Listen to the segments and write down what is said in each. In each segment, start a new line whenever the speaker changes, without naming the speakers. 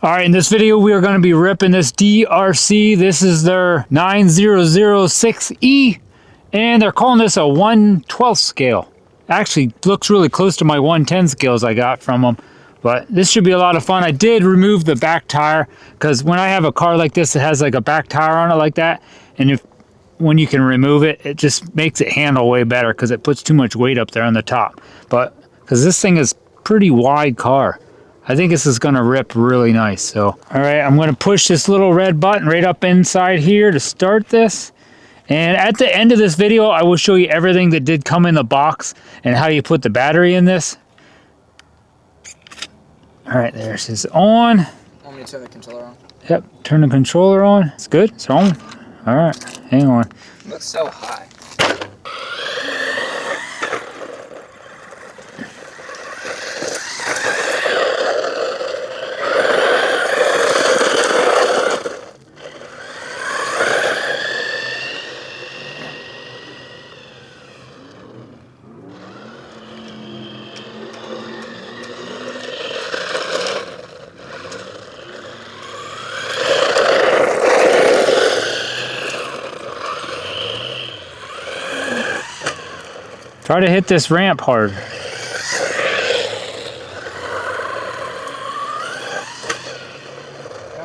All right, in this video, we are going to be ripping this DRC. This is their 9006E, and they're calling this a 1/12 scale. Actually, looks really close to my 1/10 scales I got from them, but this should be a lot of fun. I did remove the back tire, because when I have a car like this, it has like a back tire on it like that, and when you can remove it, it just makes it handle way better, because it puts too much weight up there on the top. But, because this thing is pretty wide car, I think this is going to rip really nice. So, all right, I'm going to push this little red button right up inside here to start this. And at the end of this video, I will show you everything that did come in the box and how you put the battery in this. All right, there's this on.
Want me to turn the controller on?
Yep, turn the controller on. It's good, it's on. All right, hang on.
It looks so high.
Try to hit this ramp hard.
Don't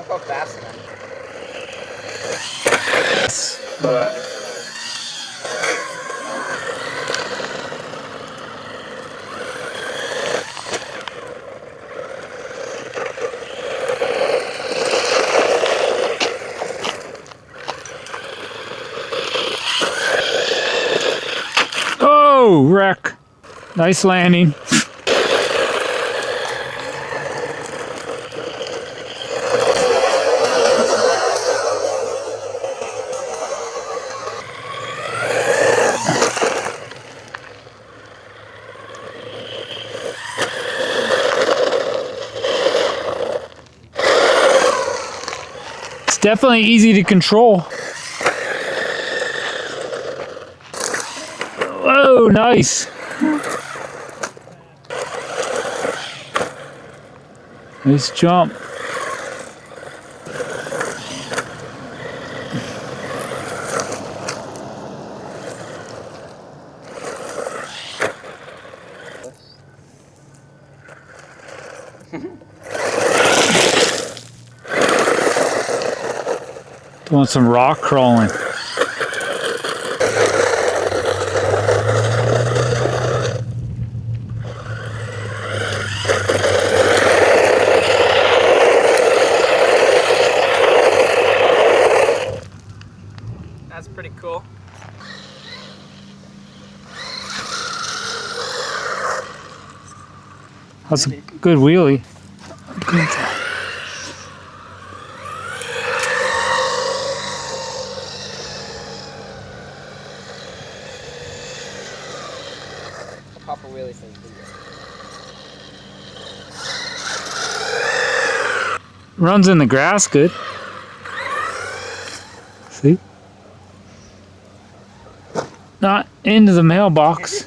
go fast enough.
Oh, wreck. Nice landing. It's definitely easy to control. Whoa, nice. Nice jump. Doing some rock crawling.
That's pretty cool.
That's a good wheelie.
Papa wheelie says
Runs in the grass good. See? Not into the mailbox.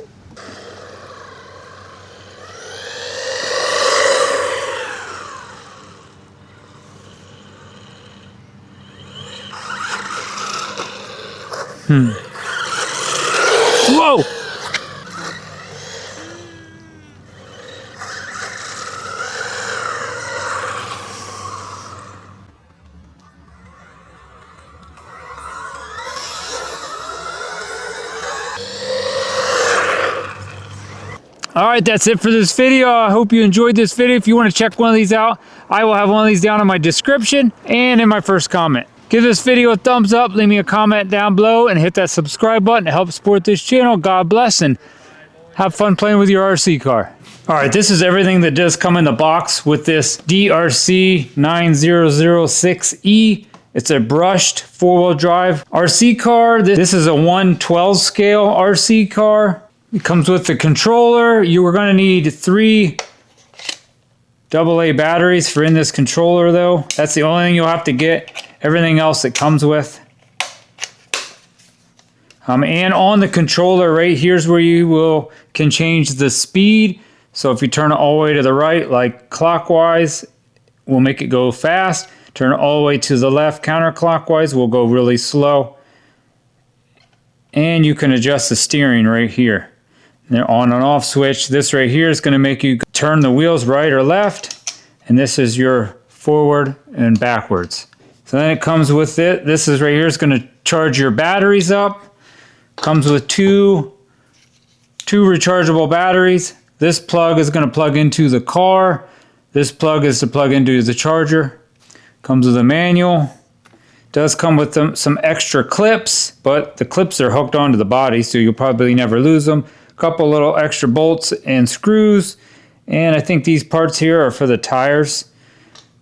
Whoa! All right, that's it for this video. I hope you enjoyed this video. If you want to check one of these out, I will have one of these down in my description and in my first comment. Give this video a thumbs up, leave me a comment down below, and hit that subscribe button to help support this channel. God bless, and have fun playing with your RC car. All right, this is everything that does come in the box with this DRC 9006E. It's a brushed four-wheel drive RC car. This is a 1/12 scale RC car. It comes with the controller. You are going to need 3 AA batteries for in this controller though. That's the only thing you'll have to get. Everything else it comes with. And on the controller right here's where you can change the speed. So if you turn it all the way to the right, like clockwise, will make it go fast. Turn all the way to the left counterclockwise will go really slow. And you can adjust the steering right here. The on and off switch. This right here is going to make you turn the wheels right or left. And this is your forward and backwards. So then it comes with it. This is right here is going to charge your batteries up. Comes with two rechargeable batteries. This plug is going to plug into the car. This plug is to plug into the charger. Comes with a manual. Does come with some extra clips, but the clips are hooked onto the body, so you'll probably never lose them. A couple little extra bolts and screws. And I think these parts here are for the tires.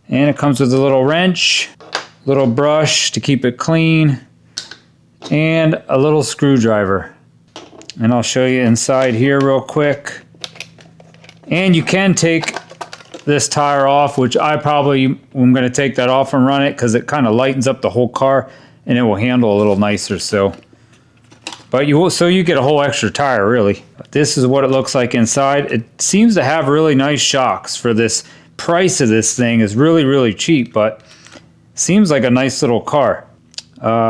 And it comes with a little wrench, little brush to keep it clean, and a little screwdriver. And I'll show you inside here real quick. And you can take this tire off, which I probably am going to take that off and run it because it kind of lightens up the whole car and it will handle a little nicer. So you get a whole extra tire really. This is what it looks like inside. It seems to have really nice shocks for this price of this thing. Is really cheap, but seems like a nice little car.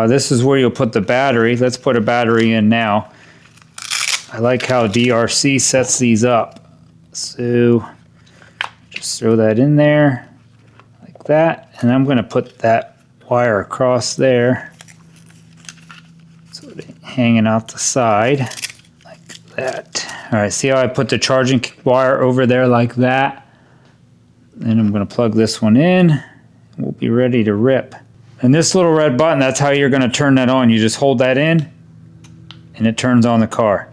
This is where you'll put the battery. Let's put a battery in now. I like how DRC sets these up. So just throw that in there like that, and I'm going to put that wire across there so it ain't hanging out the side like that. All right, see how I put the charging wire over there like that? Then I'm going to plug this one in. We'll be ready to rip. And this little red button, that's how you're going to turn that on. You just hold that in and it turns on the car.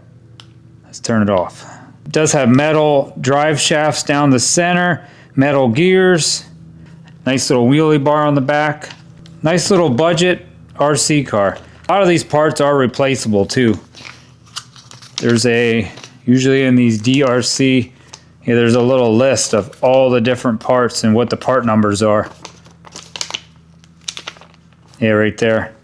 Let's turn it off. It does have metal drive shafts down the center, metal gears, nice little wheelie bar on the back. Nice little budget RC car. A lot of these parts are replaceable too. Usually in these DRC, there's a little list of all the different parts and what the part numbers are. Yeah, right there.